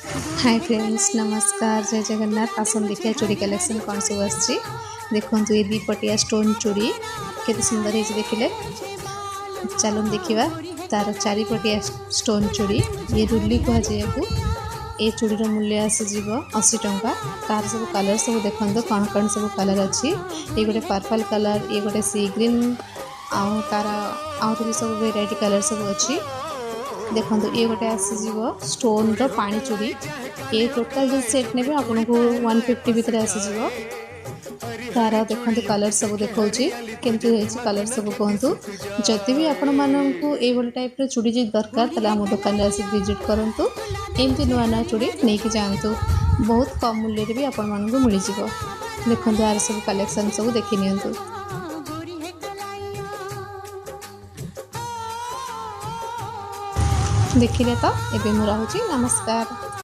Hi friends, नमस्कार, जय जगन्नाथ। आसन देखिए चूड़ी कलेक्शन कौन सब आसी देखो। ये दीपटिया स्टोन चूड़ी केते सुंदर है देखिले। चलो देखा तार चारिपटिया स्टोन चूड़ी ये रुली कह जाए। ये चूड़ीर मूल्य आसीज 80 टंका। तार सब कलर सब देखो कौन कौन सब कलर अच्छी। ये गोटे पर्पल कलर, ये गोटे सी ग्रीन, आउ तार आउट भी सब वेराइटी कलर सब अच्छी। देखो ये गोटे आसीज स्टोन रो पानी चूड़ी। ये टोटाल जो सेट ने आपन को 150 भितर आसीज। तार देखो कलर सब देखा केमती कलर सब कहतु। जदि भी आपण मानू ये टाइप चूड़ी जी दरकार ताले आम दुकान आसिक विजिट करूँ। एमती नुआ नुआ चूड़ी नहीं कि जातु, बहुत कम मूल्य भी आपण मानू मिल जाव। देखो यार सब कलेक्शन सब देखी नि। देखिले तो एबे मु रहूची, नमस्कार।